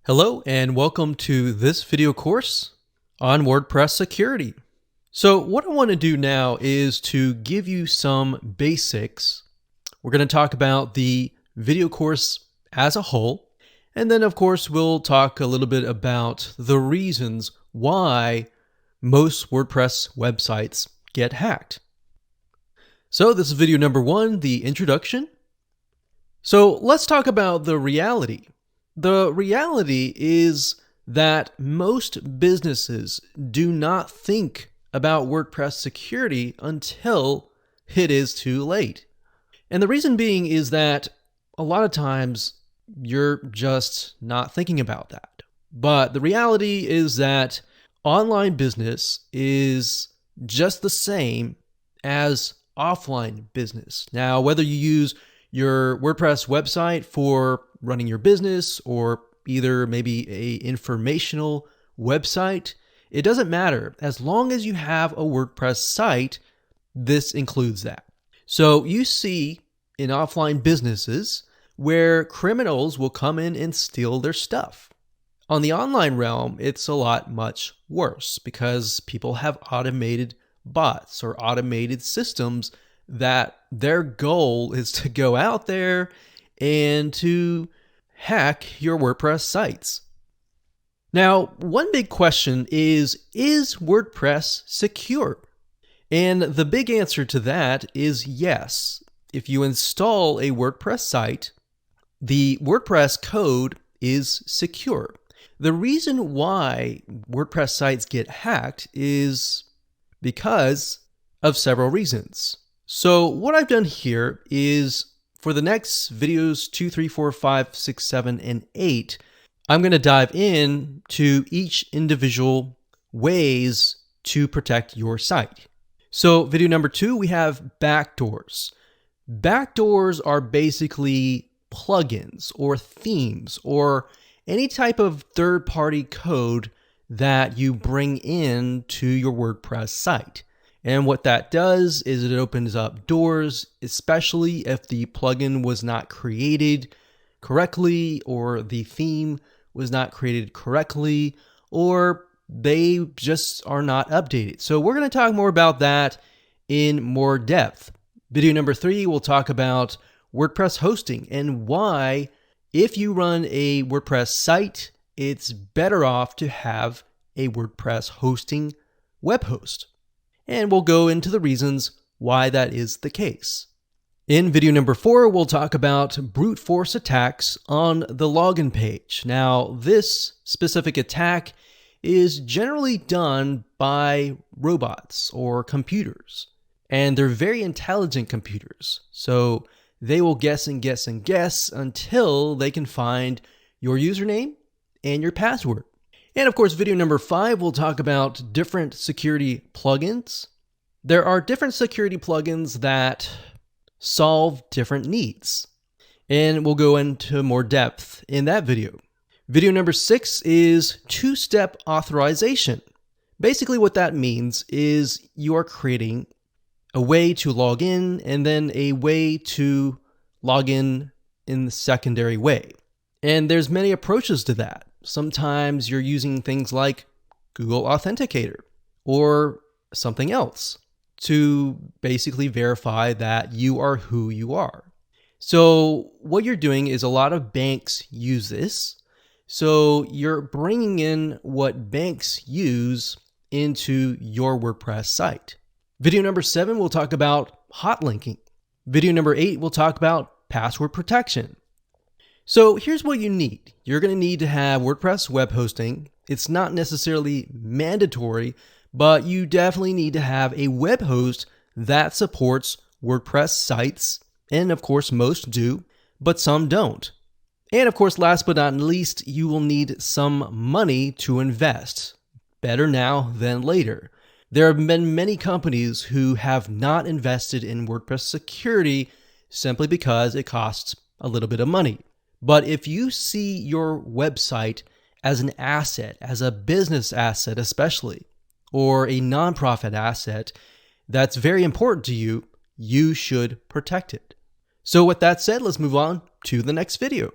Hello and welcome to this video course on WordPress security. So what I want to do now is to give you some basics. We're going to talk about the video course as a whole, and then of course we'll talk a little bit about the reasons why most WordPress websites get hacked. So this is video number 1, the introduction. So let's talk about the reality. The reality is that most businesses do not think about WordPress security until it is too late. And the reason being is that a lot of times you're just not thinking about that. But the reality is that online business is just the same as offline business. Now, whether you use your WordPress website for running your business or either maybe a informational website, it doesn't matter. As long as you have a WordPress site, this includes that. So you see in offline businesses where criminals will come in and steal their stuff. On the online realm, it's a lot much worse because people have automated bots or automated systems that their goal is to go out there and to hack your WordPress sites. Now, one big question is WordPress secure? And the big answer to that is yes. If you install a WordPress site, the WordPress code is secure. The reason why WordPress sites get hacked is because of several reasons. So what I've done here is for the next videos 2, 3, 4, 5, 6, 7, and 8, I'm going to dive in to each individual ways to protect your site. So video number 2, we have backdoors. Backdoors are basically plugins or themes or any type of third-party code that you bring in to your WordPress site. And what that does is it opens up doors, especially if the plugin was not created correctly or the theme was not created correctly or they just are not updated. So we're going to talk more about that in more depth. Video number 3, we'll talk about WordPress hosting and why, if you run a WordPress site, it's better off to have a WordPress hosting web host. And we'll go into the reasons why that is the case. In video number 4, we'll talk about brute force attacks on the login page. Now, this specific attack is generally done by robots or computers, and they're very intelligent computers. So they will guess and guess and guess until they can find your username and your password. And of course, video number 5, we'll talk about different security plugins. There are different security plugins that solve different needs, and we'll go into more depth in that video. Video number 6 is two-step authorization. Basically what that means is you are creating a way to log in and then a way to log in the secondary way. And there's many approaches to that. Sometimes you're using things like Google Authenticator or something else to basically verify that you are who you are. So what you're doing is a lot of banks use this. So you're bringing in what banks use into your WordPress site. Video number 7, we'll talk about hot linking. Video number 8, we'll talk about password protection. So here's what you need. You're going to need to have WordPress web hosting. It's not necessarily mandatory, but you definitely need to have a web host that supports WordPress sites. And of course, most do, but some don't. And of course, last but not least, you will need some money to invest. Better now than later. There have been many companies who have not invested in WordPress security simply because it costs a little bit of money. But if you see your website as an asset, as a business asset especially, or a nonprofit asset that's very important to you, you should protect it. So with that said, let's move on to the next video.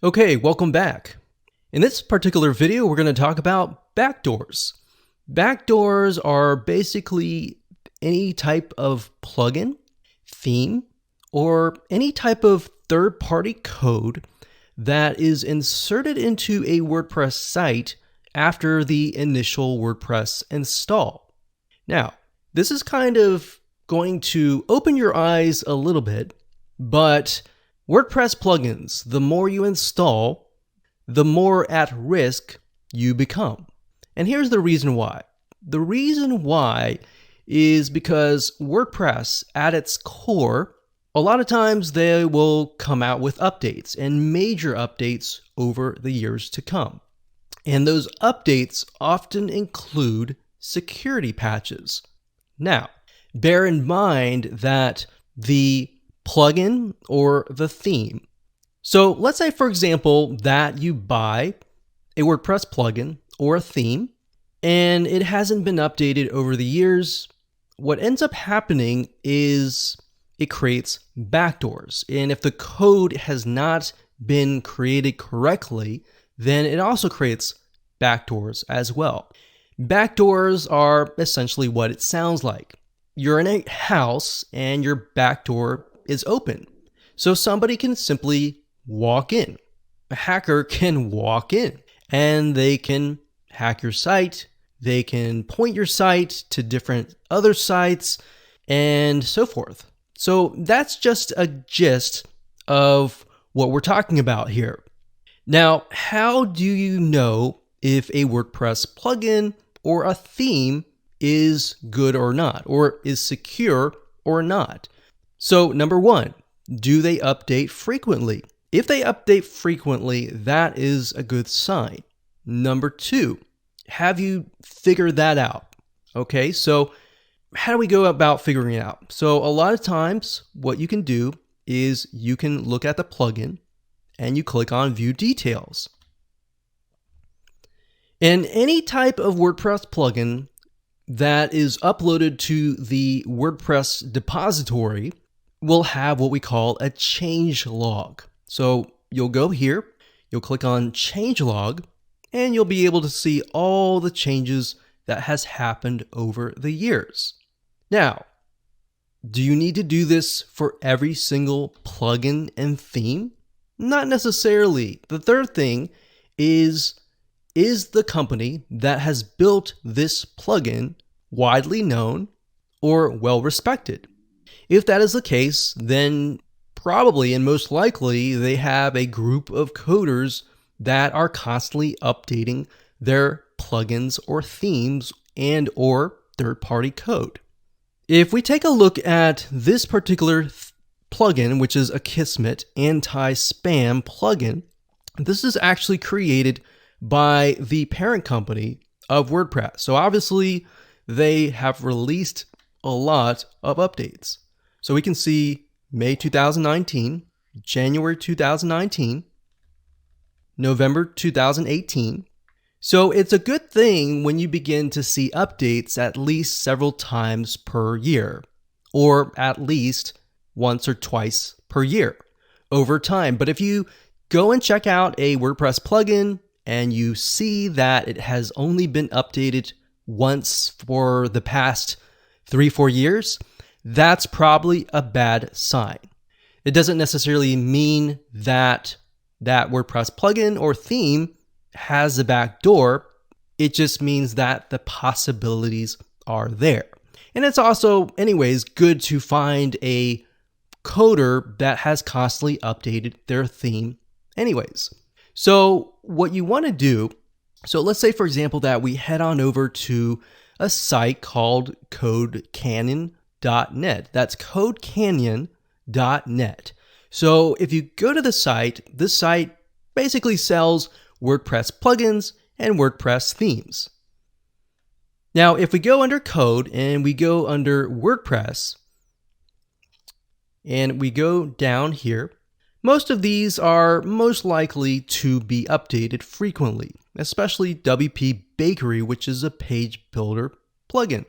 Okay, welcome back. In this particular video, we're going to talk about backdoors. Backdoors are basically any type of plugin, theme, or any type of third-party code that is inserted into a WordPress site after the initial WordPress install. Now, this is kind of going to open your eyes a little bit, but WordPress plugins, the more you install, the more at risk you become. And here's the reason why. The reason why is because WordPress, at its core, a lot of times they will come out with updates and major updates over the years to come. And those updates often include security patches. Now, bear in mind that the plugin or the theme. So let's say, for example, that you buy a WordPress plugin or a theme and it hasn't been updated over the years. What ends up happening is it creates backdoors. And if the code has not been created correctly, then it also creates backdoors as well. Backdoors are essentially what it sounds like. You're in a house and your backdoor is open. So somebody can simply walk in. A hacker can walk in and they can hack your site. They can point your site to different other sites and so forth. So that's just a gist of what we're talking about here. Now, how do you know if a WordPress plugin or a theme is good or not, or is secure or not? So number one, do they update frequently? If they update frequently, that is a good sign. Number two, have you figured that out? Okay, so how do we go about figuring it out? So a lot of times what you can do is you can look at the plugin and you click on View Details. And any type of WordPress plugin that is uploaded to the WordPress depository will have what we call a change log. So you'll go here, you'll click on change log, and you'll be able to see all the changes that has happened over the years. Now, do you need to do this for every single plugin and theme? Not necessarily. The third thing is the company that has built this plugin widely known or well respected? If that is the case, then probably and most likely they have a group of coders that are constantly updating their plugins or themes and or third-party code. If we take a look at this particular plugin, which is Akismet anti-spam plugin, this is actually created by the parent company of WordPress. So obviously they have released a lot of updates. So we can see May 2019, January 2019, November 2018. So it's a good thing when you begin to see updates at least several times per year, or at least once or twice per year over time. But if you go and check out a WordPress plugin and you see that it has only been updated once for the past 3-4 years, that's probably a bad sign. It doesn't necessarily mean that that WordPress plugin or theme has a backdoor. It just means that the possibilities are there. And it's also, anyways, good to find a coder that has constantly updated their theme anyways. So what you want to do, so let's say, for example, that we head on over to a site called CodeCanyon.net. That's CodeCanyon.net. So if you go to the site, this site basically sells WordPress plugins and WordPress themes. Now, if we go under code and we go under WordPress and we go down here, most of these are most likely to be updated frequently, especially WP Bakery, which is a page builder plugin.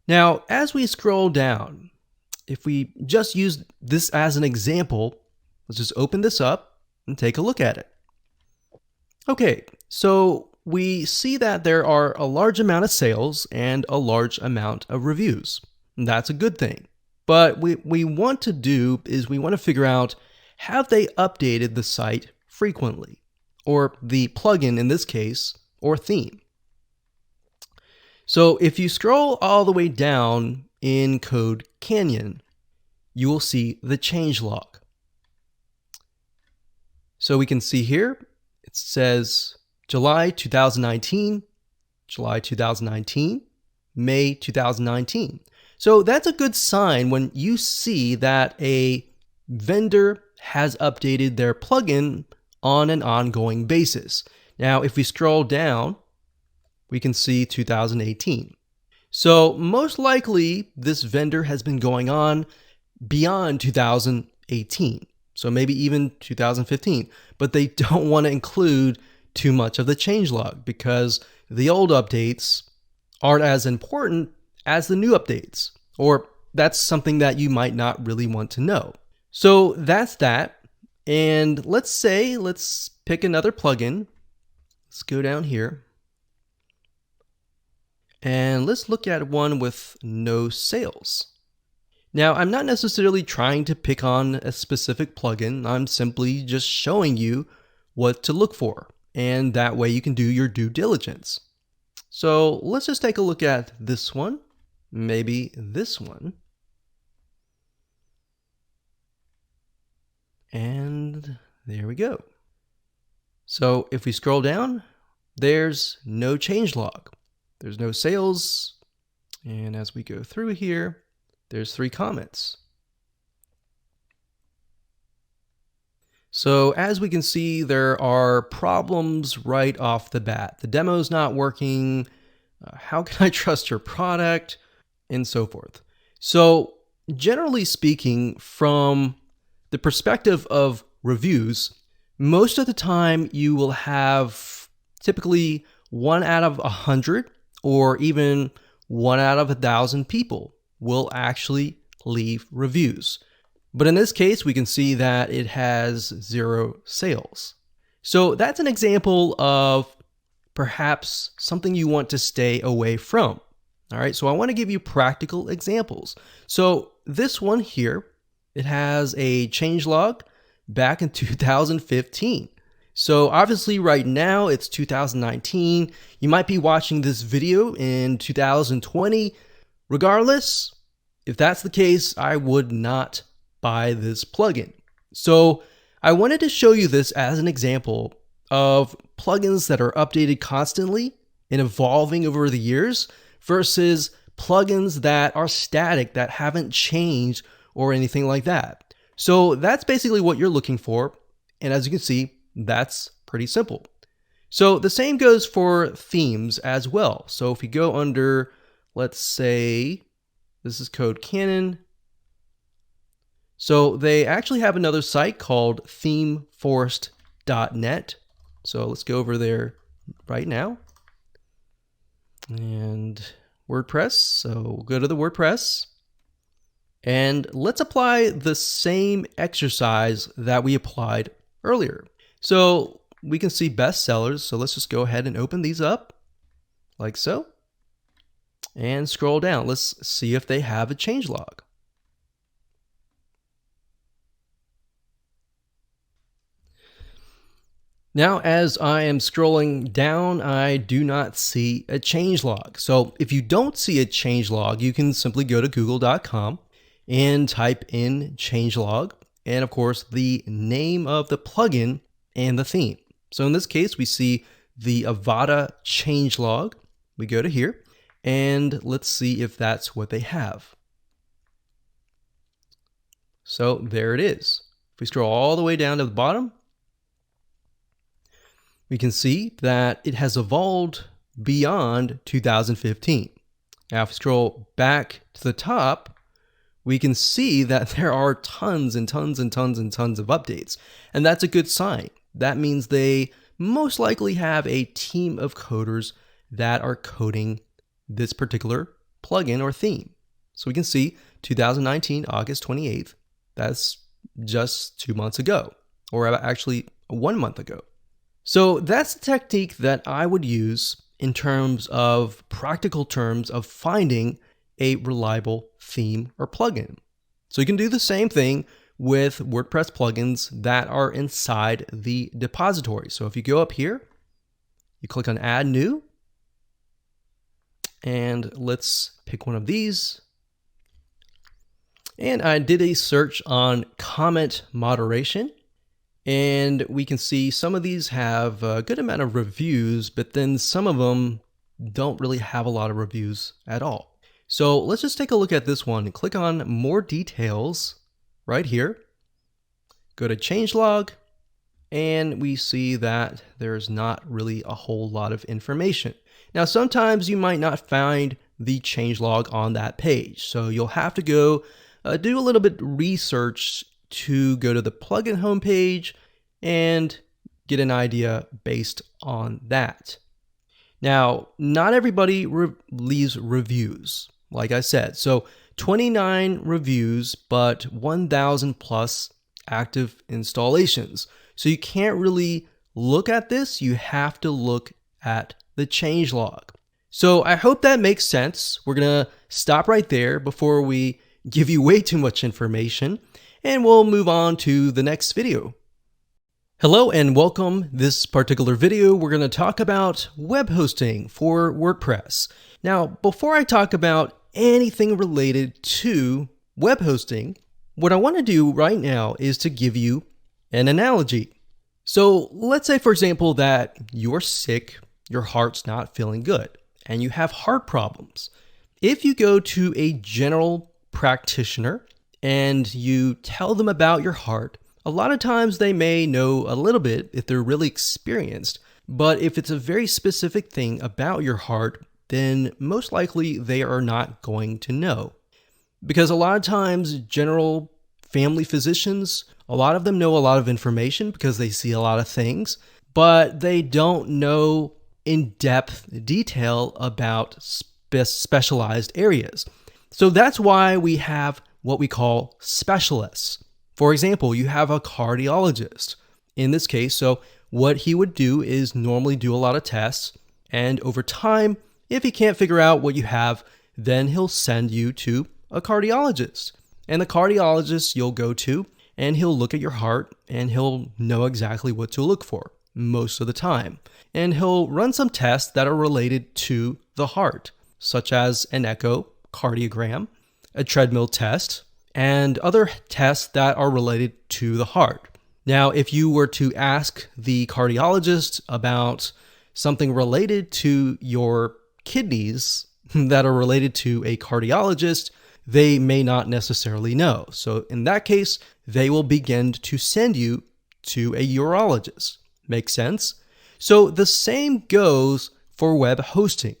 Now, as we scroll down, if we just use this as an example, let's just open this up and take a look at it. Okay, so we see that there are a large amount of sales and a large amount of reviews. That's a good thing. But what we want to do is we want to figure out, have they updated the site frequently? Or the plugin in this case, or theme. So if you scroll all the way down in Code Canyon, you will see the changelog. So we can see here, it says July 2019, July 2019, May 2019. So that's a good sign when you see that a vendor has updated their plugin on an ongoing basis. Now, if we scroll down, we can see 2018. So most likely this vendor has been going on beyond 2018. So maybe even 2015, but they don't want to include too much of the changelog because the old updates aren't as important as the new updates, or that's something that you might not really want to know. So that's that. And let's pick another plugin. Let's go down here. And let's look at one with no sales. Now, I'm not necessarily trying to pick on a specific plugin. I'm simply just showing you what to look for. And that way you can do your due diligence. So let's just take a look at this one, maybe this one. And there we go. So if we scroll down, there's no changelog. There's no sales. And as we go through here, there's 3 comments. So as we can see, there are problems right off the bat. The demo's not working. How can I trust your product? And so forth. So generally speaking, from the perspective of reviews, most of the time you will have typically 1 out of 100 or even 1 out of 1,000 people will actually leave reviews. But in this case, we can see that it has 0 sales. So that's an example of perhaps something you want to stay away from. All right, so I want to give you practical examples. So this one here, it has a changelog back in 2015. So obviously right now it's 2019. You might be watching this video in 2020. Regardless, if that's the case, I would not buy this plugin. So I wanted to show you this as an example of plugins that are updated constantly and evolving over the years versus plugins that are static, that haven't changed or anything like that. So that's basically what you're looking for. And as you can see, that's pretty simple. So the same goes for themes as well. So if you go under, let's say, this is Code Canyon. So they actually have another site called themeforest.net. So let's go over there right now. And WordPress. So we'll go to the WordPress. And let's apply the same exercise that we applied earlier. So we can see bestsellers. So let's just go ahead and open these up like so. And scroll down. Let's see if they have a changelog. Now, as I am scrolling down, I do not see a changelog. So if you don't see a changelog, you can simply go to google.com and type in changelog, and of course the name of the plugin and the theme. So in this case, we see the Avada changelog. We go to here and let's see if that's what they have. So there it is. If we scroll all the way down to the bottom, we can see that it has evolved beyond 2015. Now, if we scroll back to the top, we can see that there are tons and tons and tons and tons of updates. And that's a good sign. That means they most likely have a team of coders that are coding this particular plugin or theme. So we can see 2019, August 28th, that's just 2 months ago, or actually 1 month ago. So that's the technique that I would use in terms of practical terms of finding a reliable theme or plugin. So you can do the same thing with WordPress plugins that are inside the depository. So if you go up here, you click on Add New, and let's pick one of these. And I did a search on comment moderation, and we can see some of these have a good amount of reviews, but then some of them don't really have a lot of reviews at all. So let's just take a look at this one and click on more details right here. Go to changelog, and we see that there's not really a whole lot of information. Now, sometimes you might not find the changelog on that page, so you'll have to go do a little bit research to go to the plugin homepage and get an idea based on that. Now, not everybody leaves reviews, like I said. So 29 reviews, but 1,000 plus active installations. So you can't really look at this. You have to look at the changelog. So I hope that makes sense. We're going to stop right there before we give you way too much information, and we'll move on to the next video. Hello and welcome. This particular video, we're going to talk about web hosting for WordPress. Now, before I talk about anything related to web hosting, what I want to do right now is to give you an analogy. So let's say, for example, that you're sick, your heart's not feeling good, and you have heart problems. If you go to a general practitioner and you tell them about your heart, a lot of times they may know a little bit if they're really experienced, but if it's a very specific thing about your heart, then most likely they are not going to know. Because a lot of times general family physicians, a lot of them know a lot of information because they see a lot of things, but they don't know in-depth detail about specialized areas. So that's why we have what we call specialists. For example, you have a cardiologist in this case. So what he would do is normally do a lot of tests, and over time, if he can't figure out what you have, then he'll send you to a cardiologist. And the cardiologist you'll go to, and he'll look at your heart, and he'll know exactly what to look for most of the time. And he'll run some tests that are related to the heart, such as an echocardiogram, a treadmill test, and other tests that are related to the heart. Now, if you were to ask the cardiologist about something related to your kidneys that are related to a cardiologist, they may not necessarily know. So in that case, they will begin to send you to a urologist. Make sense? So the same goes for web hosting.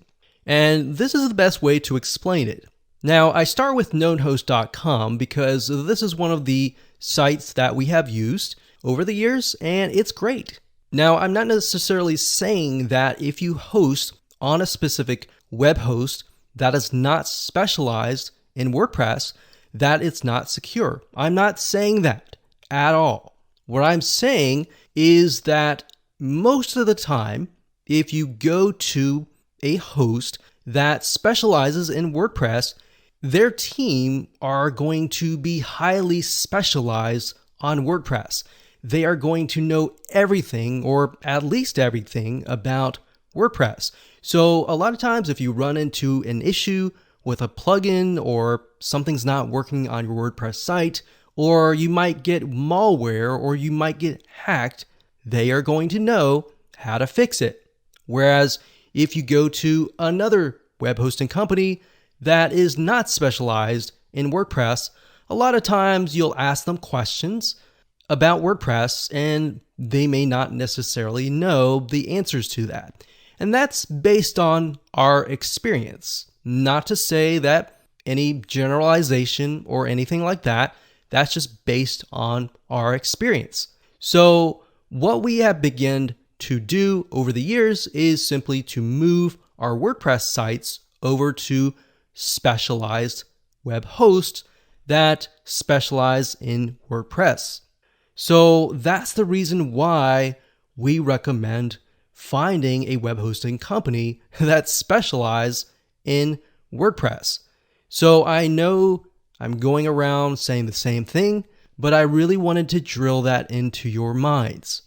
And this is the best way to explain it. Now, I start with knownhost.com because this is one of the sites that we have used over the years, and it's great. Now, I'm not necessarily saying that if you host on a specific web host that is not specialized in WordPress, that it's not secure. I'm not saying that at all. What I'm saying is that most of the time, if you go to a host that specializes in WordPress, their team are going to be highly specialized on WordPress. They are going to know everything, or at least everything, about WordPress. So a lot of times if you run into an issue with a plugin, or something's not working on your WordPress site, or you might get malware, or you might get hacked, they are going to know how to fix it. Whereas if you go to another web hosting company that is not specialized in WordPress, a lot of times you'll ask them questions about WordPress and they may not necessarily know the answers to that. And that's based on our experience. Not to say that any generalization or anything like that, that's just based on our experience. So what we have begun to do over the years is simply to move our WordPress sites over to specialized web hosts that specialize in WordPress. So that's the reason why we recommend finding a web hosting company that specializes in WordPress. So I know I'm going around saying the same thing, but I really wanted to drill that into your minds.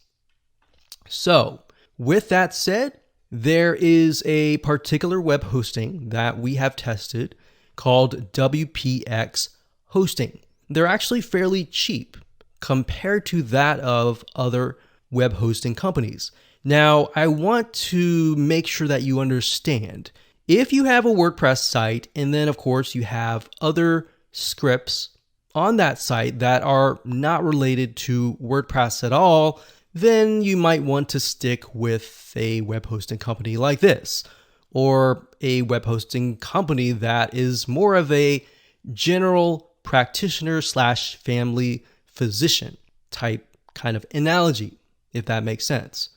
So with that said, there is a particular web hosting that we have tested called WPX Hosting. They're actually fairly cheap compared to that of other web hosting companies. Now, I want to make sure that you understand, if you have a WordPress site and then of course you have other scripts on that site that are not related to WordPress at all, then you might want to stick with a web hosting company like this, or a web hosting company that is more of a general practitioner / family physician type kind of analogy, if that makes sense.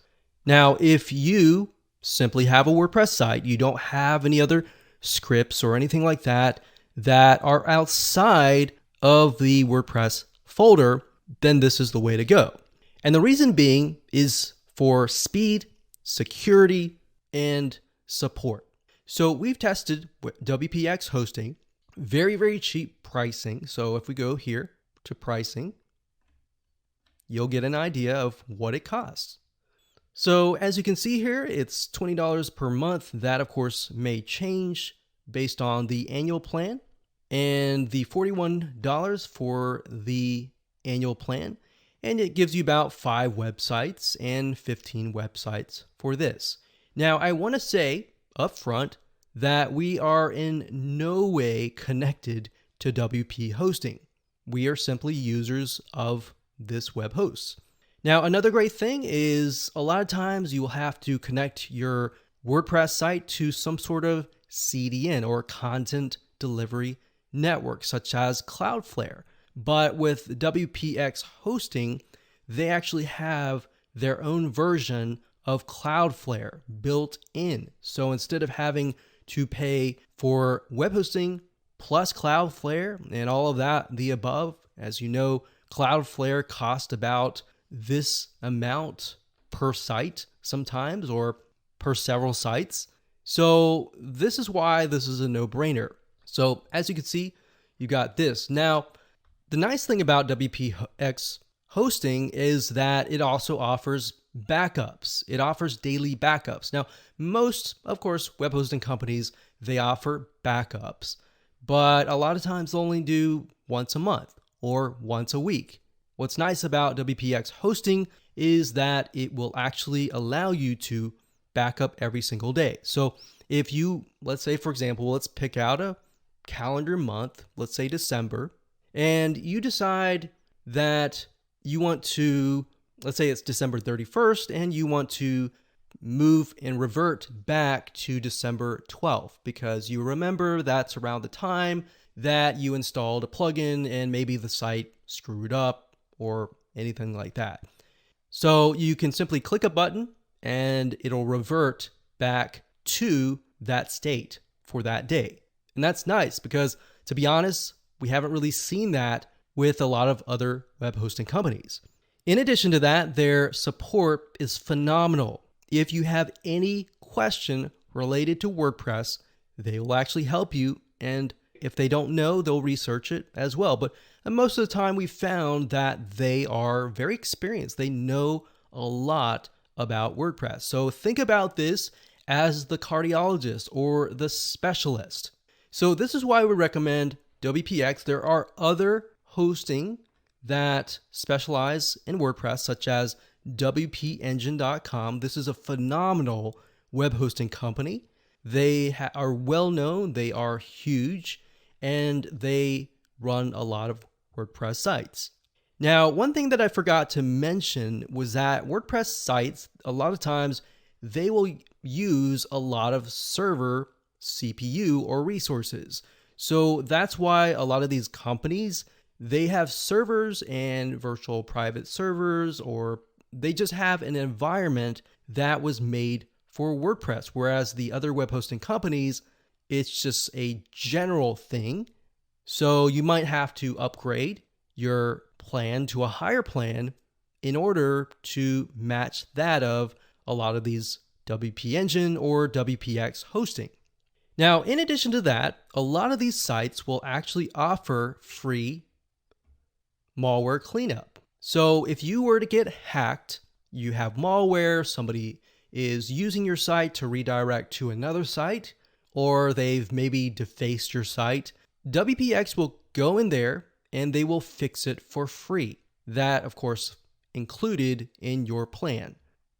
Now, if you simply have a WordPress site, you don't have any other scripts or anything like that that are outside of the WordPress folder, then this is the way to go. And the reason being is for speed, security, and support. So we've tested WPX hosting, very, very cheap pricing. So if we go here to pricing, you'll get an idea of what it costs. So as you can see here, it's $20 per month. That of course may change based on the annual plan, and the $41 for the annual plan. And it gives you about 5 websites and 15 websites for this. Now, I want to say up front that we are in no way connected to WP Hosting. We are simply users of this web host. Now, another great thing is a lot of times you will have to connect your WordPress site to some sort of CDN or content delivery network, such as Cloudflare. But with WPX hosting, they actually have their own version of Cloudflare built in. So instead of having to pay for web hosting plus Cloudflare and all of that, the above, as you know, Cloudflare costs about this amount per site sometimes, or per several sites. So this is why this is a no-brainer. So as you can see, you got this. Now, the nice thing about WPX hosting is that it also offers backups. It offers daily backups. Now, most, of course, web hosting companies, they offer backups, but a lot of times they'll only do once a month or once a week. What's nice about WPX hosting is that it will actually allow you to back up every single day. So if you, let's say, for example, let's pick out a calendar month, let's say December, and you decide that you want to, let's say it's December 31st, and you want to move and revert back to December 12th, because you remember that's around the time that you installed a plugin and maybe the site screwed up or anything like that. So you can simply click a button and it'll revert back to that state for that day. And that's nice because, to be honest, we haven't really seen that with a lot of other web hosting companies. In addition to that, their support is phenomenal. If you have any question related to WordPress, they will actually help you. And if they don't know, they'll research it as well. But most of the time, we've found that they are very experienced. They know a lot about WordPress. So think about this as the cardiologist or the specialist. So this is why we recommend WPX. There are other hosting that specialize in WordPress, such as WPEngine.com. This is a phenomenal web hosting company. They are well known, they are huge, and they run a lot of WordPress sites. Now, one thing that I forgot to mention was that WordPress sites, a lot of times, they will use a lot of server CPU or resources. So that's why a lot of these companies, they have servers and virtual private servers, or they just have an environment that was made for WordPress, whereas the other web hosting companies, it's just a general thing. So you might have to upgrade your plan to a higher plan in order to match that of a lot of these WP Engine or WPX hosting. Now, in addition to that, a lot of these sites will actually offer free malware cleanup. So if you were to get hacked, you have malware, somebody is using your site to redirect to another site, or they've maybe defaced your site, WPX will go in there and they will fix it for free. That, of course, included in your plan.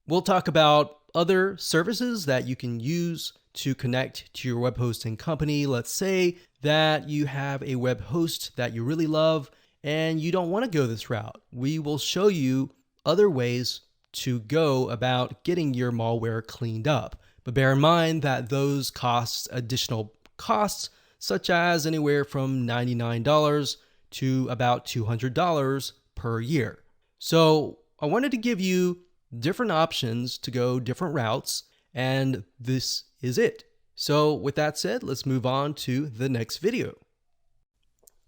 We'll talk about other services that you can use to connect to your web hosting company. Let's say that you have a web host that you really love and you don't want to go this route. We will show you other ways to go about getting your malware cleaned up. But bear in mind that those cost additional costs, such as anywhere from $99 to about $200 per year. So I wanted to give you different options to go different routes, and this is it. So with that said, let's move on to the next video.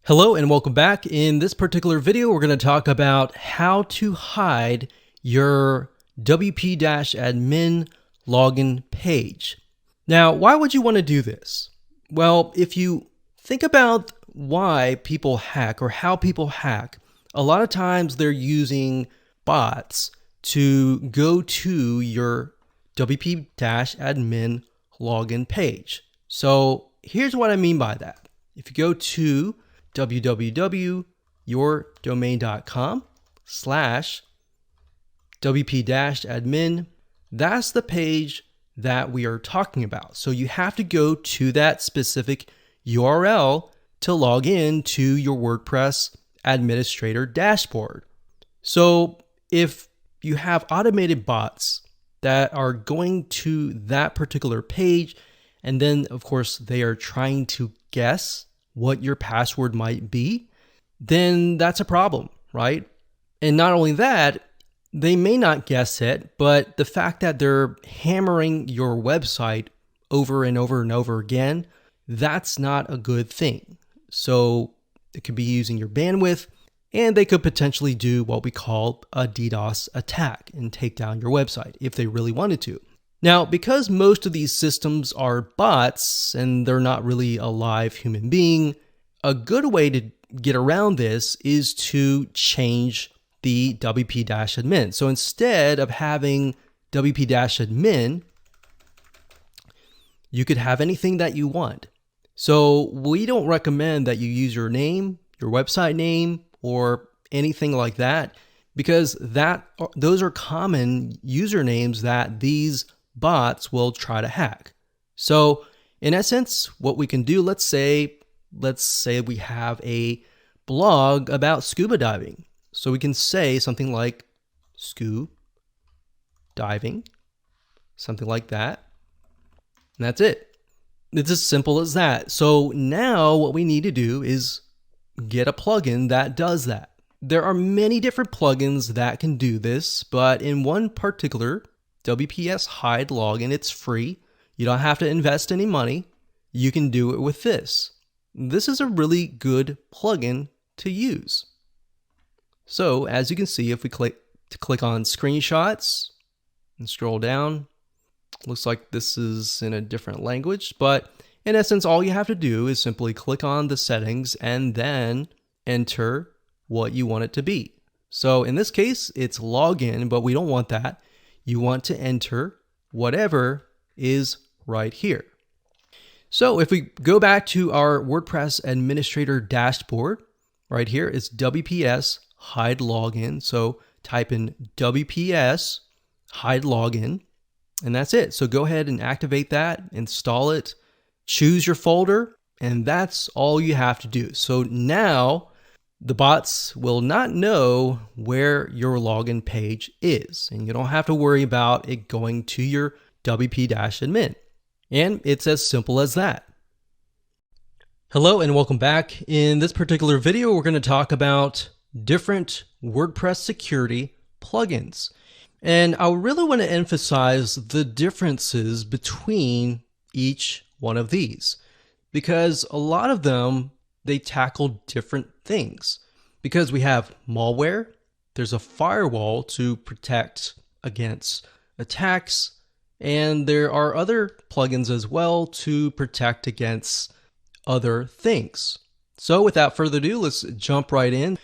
Hello and welcome back. In this particular video, we're going to talk about how to hide your WP-admin login page. Now, why would you want to do this? Well, if you think about why people hack or how people hack, a lot of times they're using bots to go to your WP-admin login page. So here's what I mean by that. If you go to www.yourdomain.com/WP-admin, that's the page that we are talking about. So you have to go to that specific URL to log in to your WordPress administrator dashboard. So if you have automated bots that are going to that particular page, and then of course they are trying to guess what your password might be, then that's a problem, right? And not only that, they may not guess it, but the fact that they're hammering your website over and over and over again, that's not a good thing. So it could be using your bandwidth, and they could potentially do what we call a DDoS attack and take down your website if they really wanted to. Now, because most of these systems are bots and they're not really a live human being, a good way to get around this is to change the WP-admin. So instead of having WP-admin, you could have anything that you want. So we don't recommend that you use your name, your website name, or anything like that, because those are common usernames that these bots will try to hack. So in essence, what we can do, let's say we have a blog about scuba diving. So we can say something like scuba diving, something like that. And that's it. It's as simple as that. So now what we need to do is get a plugin that does that. There are many different plugins that can do this, but in one particular, WPS Hide Login, it's free. You don't have to invest any money. You can do it with this. This is a really good plugin to use. So as you can see, if we click on screenshots and scroll down, looks like this is in a different language, but in essence, all you have to do is simply click on the settings and then enter what you want it to be. So in this case, it's login, but we don't want that. You want to enter whatever is right here. So if we go back to our WordPress administrator dashboard, right here is WPS Hide Login. So type in WPS Hide Login, and that's it. So go ahead and activate that, install it, choose your folder, and that's all you have to do. So now the bots will not know where your login page is, and you don't have to worry about it going to your WP-admin. And it's as simple as that. Hello and welcome back. In this particular video, we're going to talk about different WordPress security plugins. And I really want to emphasize the differences between each one of these, because a lot of them, they tackle different things. Because we have malware there's a firewall to protect against attacks, and there are other plugins as well to protect against other things. So without further ado, let's jump right in.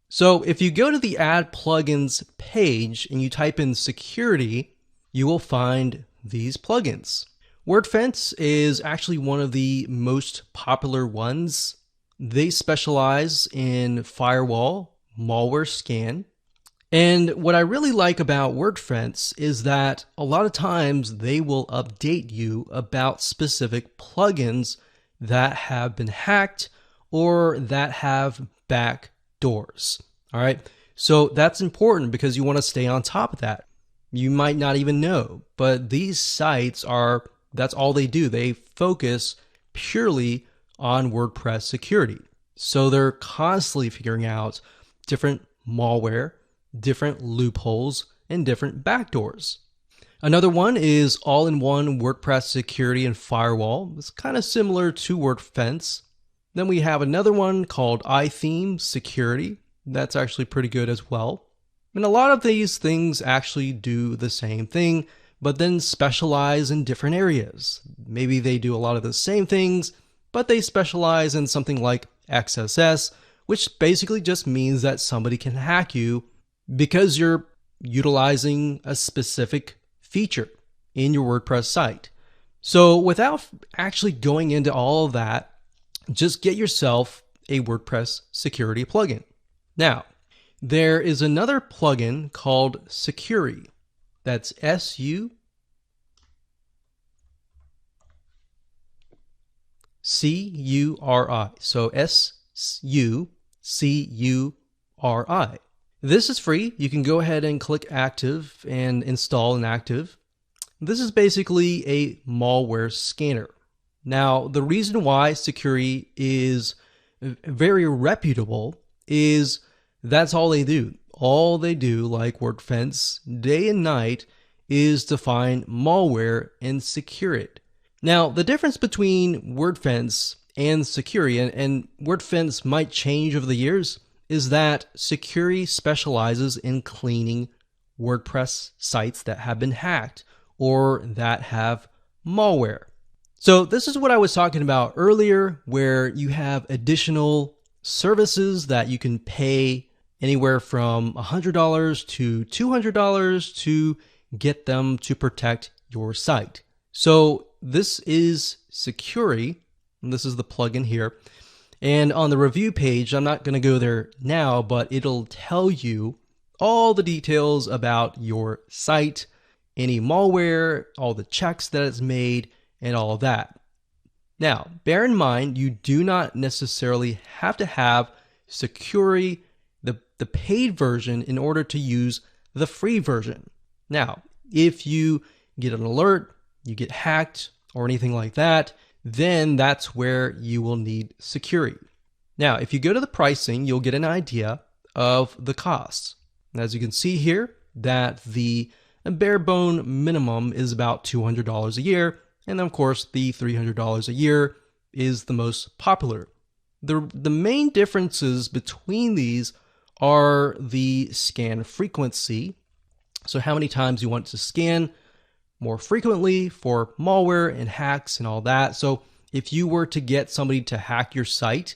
So if you go to the Add Plugins page and you type in security, you will find these plugins. WordFence is actually one of the most popular ones. They specialize in firewall, malware scan. And what I really like about WordFence is that a lot of times they will update you about specific plugins that have been hacked or that have backdoors. All right. So that's important because you want to stay on top of that. You might not even know, but these sites that's all they do. They focus purely on WordPress security. So they're constantly figuring out different malware, different loopholes, and different backdoors. Another one is all-in-one WordPress security and firewall. It's kind of similar to WordFence. Then we have another one called iTheme Security. That's actually pretty good as well. And a lot of these things actually do the same thing, but then specialize in different areas. Maybe they do a lot of the same things, but they specialize in something like XSS, which basically just means that somebody can hack you because you're utilizing a specific feature in your WordPress site. So without actually going into all of that, just get yourself a WordPress security plugin. Now, there is another plugin called Sucuri. That's SUCURI. So SUCURI. This is free. You can go ahead and click active and install an active. This is basically a malware scanner. Now, the reason why Sucuri is very reputable is that's all they do. All they do, like WordFence, day and night, is to find malware and secure it. Now, the difference between WordFence and Sucuri, and WordFence might change over the years, is that Sucuri specializes in cleaning WordPress sites that have been hacked or that have malware. So this is what I was talking about earlier, where you have additional services that you can pay anywhere from $100 to $200 to get them to protect your site. So this is Sucuri, and this is the plugin here. And on the review page, I'm not going to go there now, but it'll tell you all the details about your site, any malware, all the checks that it's made, and all of that. Now, bear in mind, you do not necessarily have to have Sucuri, the paid version, in order to use the free version. Now, if you get an alert, you get hacked, or anything like that, then that's where you will need Sucuri. Now, if you go to the pricing, you'll get an idea of the costs. As you can see here, that the bare bone minimum is about $200 a year, and of course, the $300 a year is the most popular. The main differences between these are the scan frequency. So how many times you want to scan more frequently for malware and hacks and all that. So if you were to get somebody to hack your site,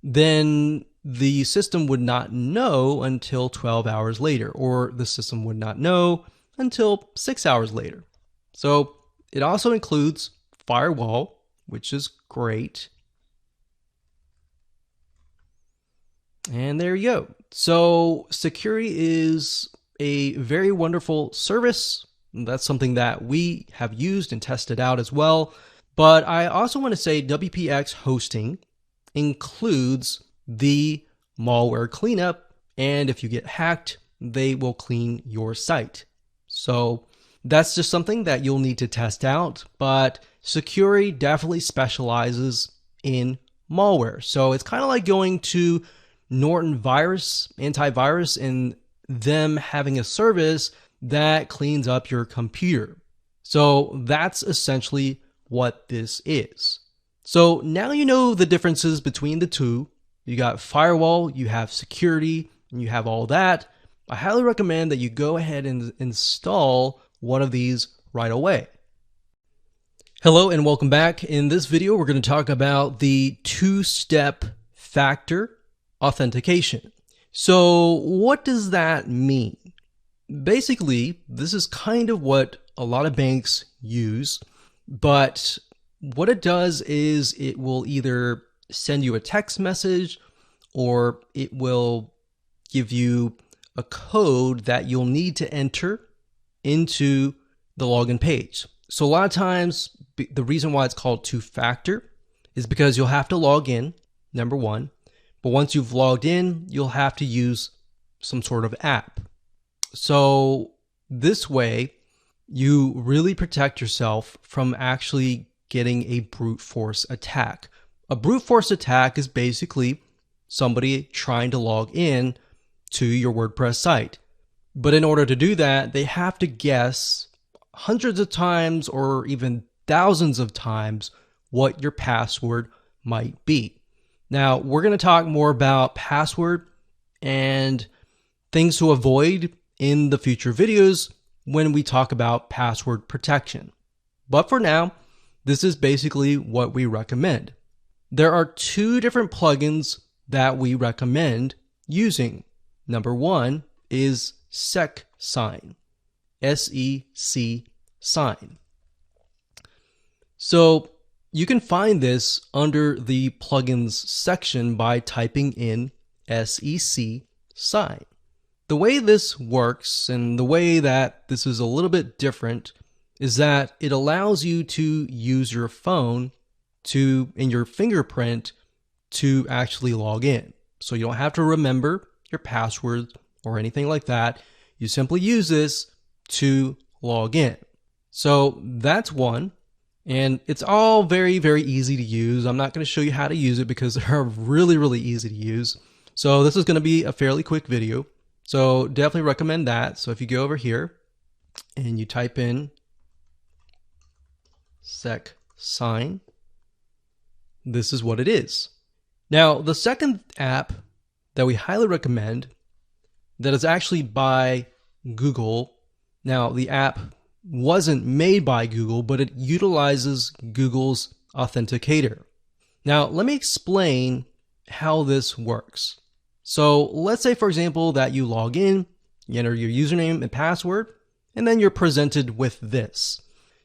then the system would not know until 12 hours later, or the system would not know until 6 hours later. So it also includes firewall, which is great. And there you go. So Sucuri is a very wonderful service. That's something that we have used and tested out as well. But I also want to say WPX hosting includes the malware cleanup. And if you get hacked, they will clean your site. So that's just something that you'll need to test out. But Sucuri definitely specializes in malware. So it's kind of like going to Norton Virus, antivirus, and them having a service that cleans up your computer. So that's essentially what this is. So now you know the differences between the two. You got firewall, you have security, and you have all that. I highly recommend that you go ahead and install one of these right away. Hello and welcome back. In this video, we're going to talk about the two-step factor authentication. So what does that mean? Basically, this is kind of what a lot of banks use, but what it does is it will either send you a text message or it will give you a code that you'll need to enter into the login page. So a lot of times, the reason why it's called two-factor is because you'll have to log in, number one. But once you've logged in, you'll have to use some sort of app. So this way, you really protect yourself from actually getting a brute force attack. A brute force attack is basically somebody trying to log in to your WordPress site. But in order to do that, they have to guess hundreds of times or even thousands of times what your password might be. Now, we're going to talk more about password and things to avoid in the future videos when we talk about password protection. But for now, this is basically what we recommend. There are two different plugins that we recommend using. Number one is SecSign, S-E-C sign. So you can find this under the plugins section by typing in SEC sign. The way this works and the way that this is a little bit different is that it allows you to use your phone in your fingerprint to actually log in. So you don't have to remember your password or anything like that. You simply use this to log in. So that's one. And it's all very, very easy to use. I'm not going to show you how to use it because they're really, really easy to use. So this is going to be a fairly quick video. So definitely recommend that. So if you go over here and you type in SecSign, this is what it is. Now, the second app that we highly recommend that is actually by Google. Now, the app wasn't made by Google, but it utilizes Google's Authenticator. Now, let me explain how this works. So let's say, for example, that you log in, you enter your username and password, and then you're presented with this.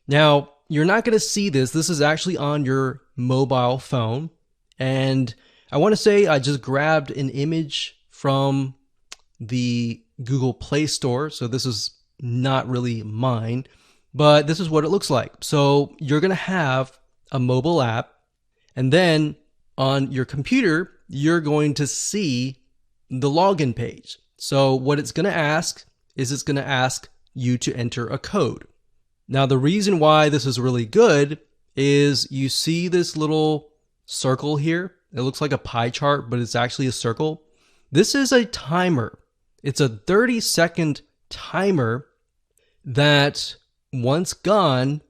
Now, you're not going to see this. This is actually on your mobile phone. And I want to say I just grabbed an image from the Google Play Store. So this is not really mine, but this is what it looks like. So you're going to have a mobile app, and then on your computer, you're going to see the login page. So what it's going to ask is it's going to ask you to enter a code. Now, the reason why this is really good is you see this little circle here. It looks like a pie chart, but it's actually a circle. This is a timer. It's a 30-second timer that once gone,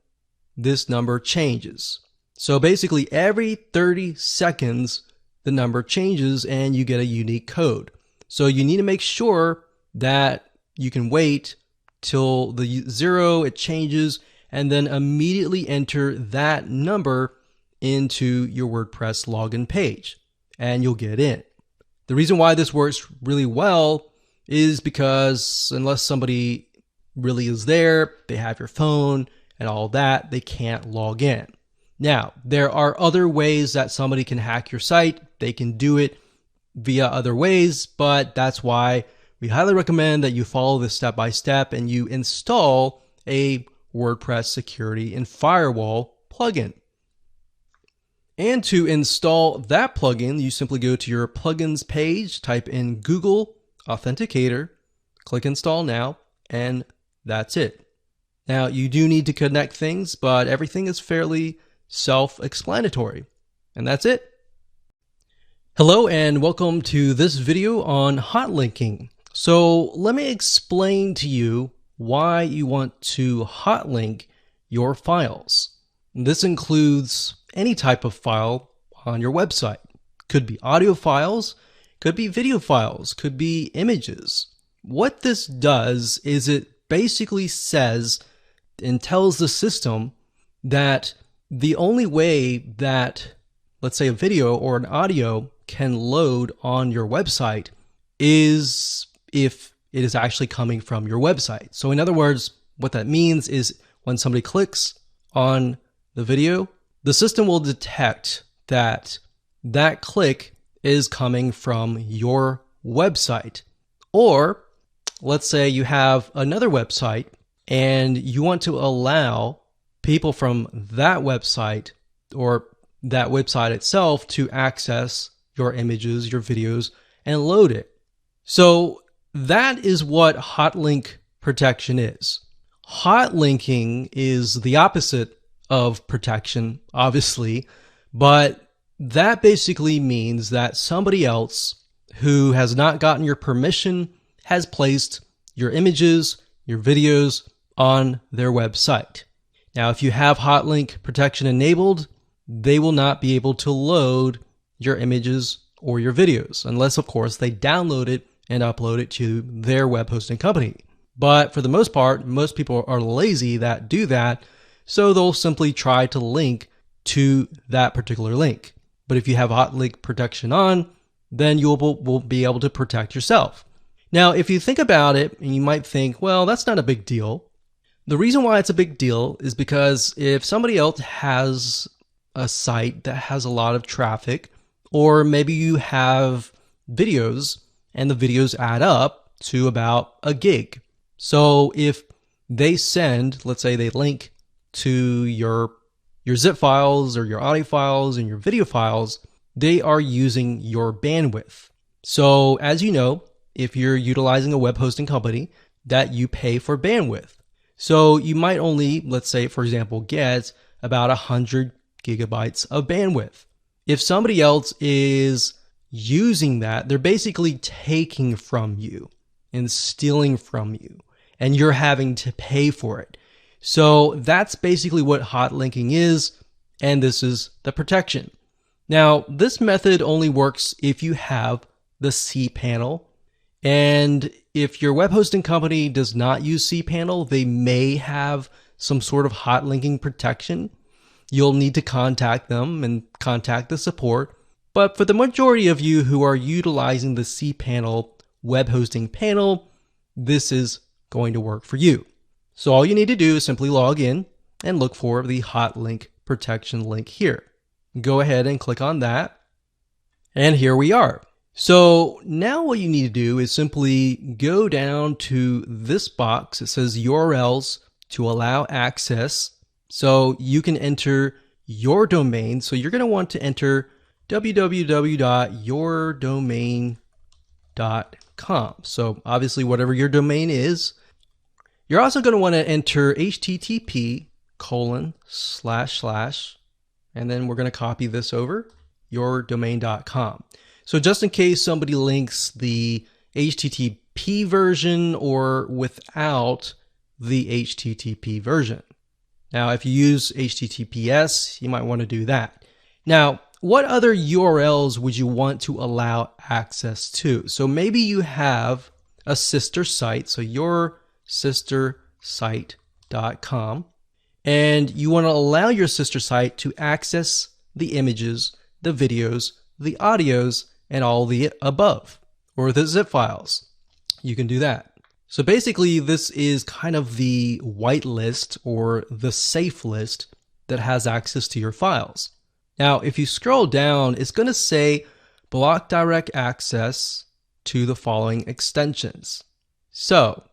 this number changes. So basically every 30 seconds, the number changes and you get a unique code. So you need to make sure that you can wait till the 0, it changes, and then immediately enter that number into your WordPress login page and you'll get in. The reason why this works really well is because unless somebody really is there, they have your phone and all that, they can't log in. Now, there are other ways that somebody can hack your site. They can do it via other ways, but that's why we highly recommend that you follow this step by step and you install a WordPress security and firewall plugin. And to install that plugin, you simply go to your plugins page, type in Google Authenticator, click install now, and that's it. Now, you do need to connect things, but everything is fairly self-explanatory. And that's it. Hello and welcome to this video on hot linking. So let me explain to you why you want to hot link your files. This includes any type of file on your website. Could be audio files, could be video files, could be images, what this does is it basically says and tells the system that the only way that, let's say, a video or an audio can load on your website is if it is actually coming from your website. So in other words, what that means is when somebody clicks on the video, the system will detect that that click is coming from your website. Or let's say you have another website and you want to allow people from that website or that website itself to access your images, your videos, and load it. So that is what hotlink protection is. Hot linking is the opposite of protection, obviously, but that basically means that somebody else who has not gotten your permission has placed your images, your videos on their website. Now, if you have hotlink protection enabled, they will not be able to load your images or your videos, unless, of course, they download it and upload it to their web hosting company. But for the most part, most people are lazy that do that, so they'll simply try to link to that particular link. But if you have hotlink protection on, then you will be able to protect yourself. Now, if you think about it, and you might think, well, that's not a big deal. The reason why it's a big deal is because if somebody else has a site that has a lot of traffic, or maybe you have videos and the videos add up to about a gig. So if they send, let's say they link to your zip files or your audio files and your video files, they are using your bandwidth. So as you know, if you're utilizing a web hosting company, that you pay for bandwidth. So you might only, let's say, for example, get about 100 gigabytes of bandwidth. If somebody else is using that, they're basically taking from you and stealing from you, and you're having to pay for it. So that's basically what hot linking is, and this is the protection. Now, this method only works if you have the cPanel, and if your web hosting company does not use cPanel, they may have some sort of hot linking protection. You'll need to contact them and contact the support. But for the majority of you who are utilizing the cPanel web hosting panel, this is going to work for you. So all you need to do is simply log in and look for the hot link protection link here. Go ahead and click on that. And here we are. So now what you need to do is simply go down to this box. It says URLs to allow access. So you can enter your domain. So you're going to want to enter www.yourdomain.com. So obviously whatever your domain is. You're also going to want to enter http:// and then we're going to copy this over, yourdomain.com. So just in case somebody links the HTTP version or without the HTTP version. Now, if you use HTTPS, you might want to do that. Now, what other URLs would you want to allow access to? So maybe you have a sister site, so yoursistersite.com, and you want to allow your sister site to access the images, the videos, the audios, and all the above, or the zip files. You can do that. So basically, this is kind of the whitelist or the safe list that has access to your files. Now, if you scroll down, it's going to say block direct access to the following extensions. So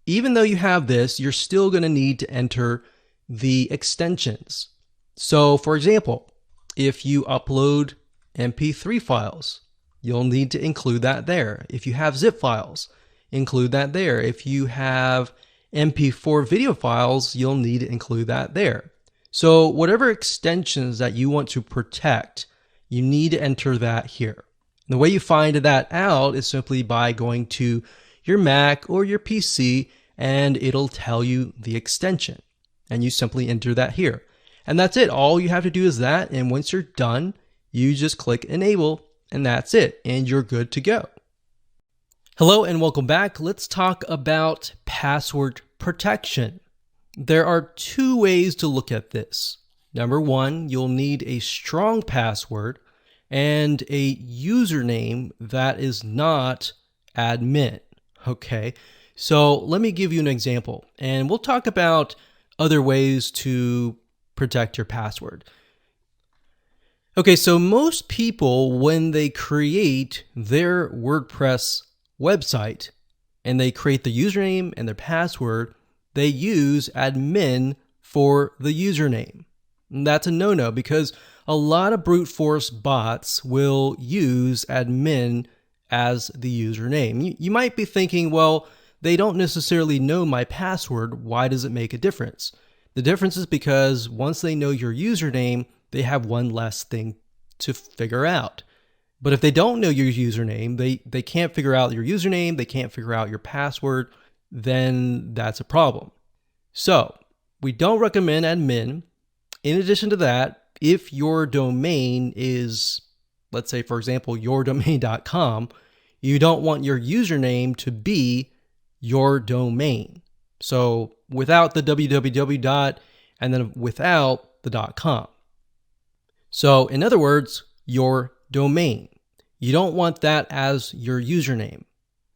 even though you have this, you're still going to need to enter the extensions. So for example, if you upload MP3 files, you'll need to include that there. If you have zip files, include that there. If you have MP4 video files, you'll need to include that there. So whatever extensions that you want to protect, you need to enter that here. And the way you find that out is simply by going to your Mac or your PC, and it'll tell you the extension. And you simply enter that here. And that's it. All you have to do is that. And once you're done, you just click enable, and that's it. And you're good to go. Hello and welcome back. Let's talk about password protection. There are two ways to look at this. Number one, you'll need a strong password and a username that is not admin. Okay, so let me give you an example, and we'll talk about other ways to protect your password. Okay, so most people, when they create their WordPress website and they create the username and their password, they use admin for the username. And that's a no-no because a lot of brute force bots will use admin as the username. You might be thinking, well, they don't necessarily know my password. Why does it make a difference? The difference is because once they know your username, they have one less thing to figure out. But if they don't know your username, they can't figure out your username, they can't figure out your password, then that's a problem. So we don't recommend admin. In addition to that, if your domain is, let's say, for example, yourdomain.com, you don't want your username to be your domain. So without the www and then without the .com. So in other words, your domain. You don't want that as your username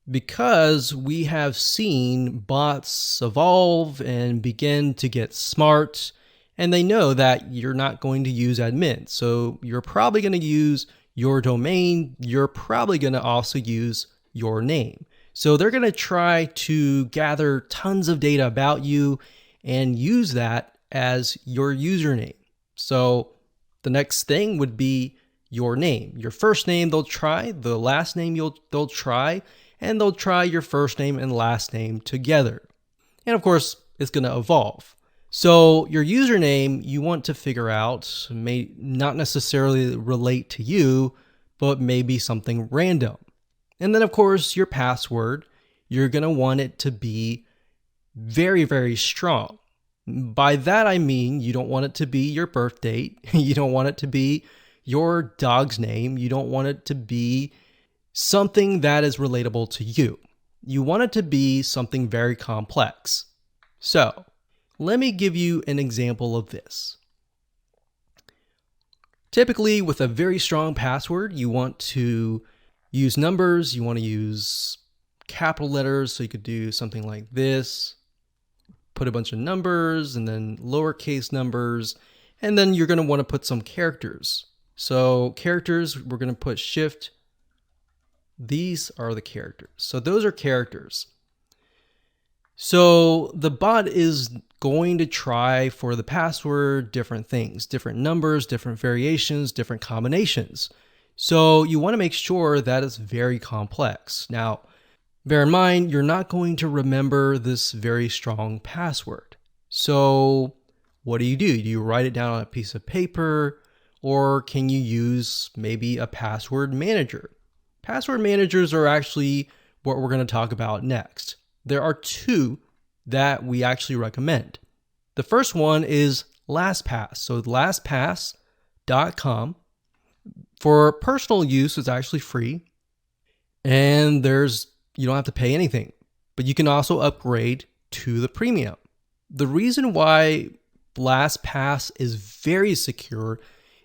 because we have seen bots evolve and begin to get smart, and they know that you're not going to use admin. So you're probably going to use your domain. You're probably going to also use your name. So they're going to try to gather tons of data about you and use that as your username. So the next thing would be your name. Your first name they'll try, the last name they'll try, and they'll try your first name and last name together. And of course, it's going to evolve. So your username you want to figure out may not necessarily relate to you, but maybe something random. And then of course, your password, you're going to want it to be very, very strong. By that I mean you don't want it to be your birth date. You don't want it to be your dog's name. You don't want it to be something that is relatable to you. You want it to be something very complex. So let me give you an example of this. Typically, with a very strong password, you want to use numbers. You want to use capital letters. So you could do something like this. Put a bunch of numbers and then lowercase numbers. And then you're going to want to put some characters. So characters, we're going to put shift. These are the characters. So those are characters. So the bot is going to try for the password different things, different numbers, different variations, different combinations. So you want to make sure that it's very complex. Now, bear in mind, you're not going to remember this very strong password. So what do? Do you write it down on a piece of paper, or can you use maybe a password manager? Password managers are actually what we're going to talk about next. There are two that we actually recommend. The first one is LastPass. So lastpass.com. For personal use, it's actually free. And you don't have to pay anything, but you can also upgrade to the premium. The reason why LastPass is very secure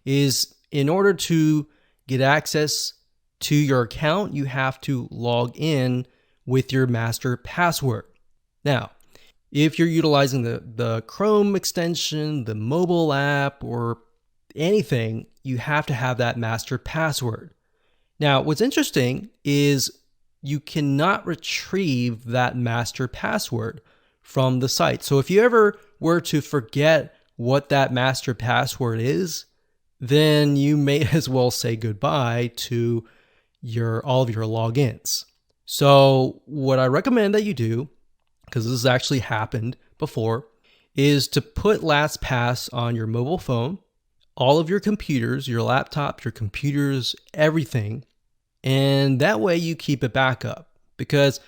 is in order to get access to your account, you have to log in with your master password. Now, if you're utilizing the Chrome extension, the mobile app, or anything, you have to have that master password. Now, what's interesting is you cannot retrieve that master password from the site. So if you ever were to forget what that master password is, then you may as well say goodbye to all of your logins. So what I recommend that you do, because this has actually happened before, is to put LastPass on your mobile phone, all of your computers, your laptop, your computers, everything. And that way you keep it backup. Because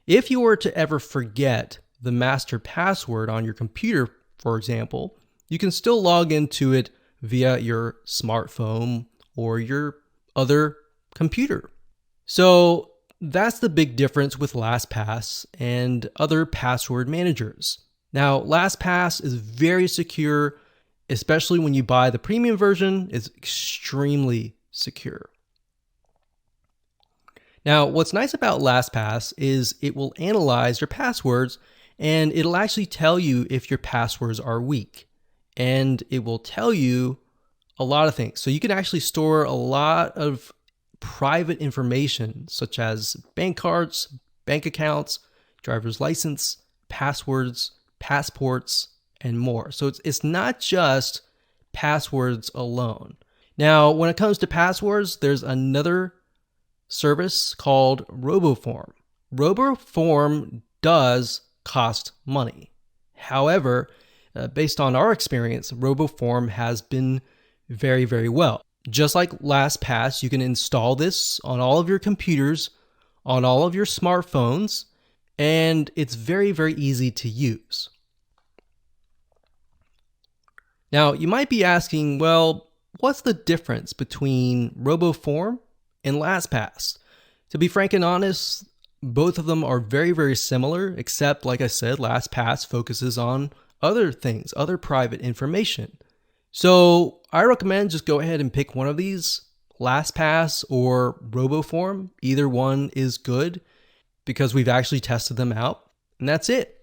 if you were to ever forget the master password on your computer, for example, you can still log into it via your smartphone or your other computer. So that's the big difference with LastPass and other password managers. Now, LastPass is very secure, especially when you buy the premium version. It's extremely secure. Now, what's nice about LastPass is it will analyze your passwords and it'll actually tell you if your passwords are weak. And it will tell you a lot of things. So you can actually store a lot of private information such as bank cards, bank accounts, driver's license, passwords, passports, and more. So it's not just passwords alone. Now, when it comes to passwords, there's another service called RoboForm. RoboForm does cost money. However, based on our experience, RoboForm has been very, very well. Just like LastPass, you can install this on all of your computers, on all of your smartphones, and it's very, very easy to use. Now, you might be asking, well, what's the difference between RoboForm and LastPass? To be frank and honest, both of them are very, very similar, except, like I said, LastPass focuses on other things, other private information. So I recommend just go ahead and pick one of these, LastPass or RoboForm. Either one is good because we've actually tested them out, and that's it.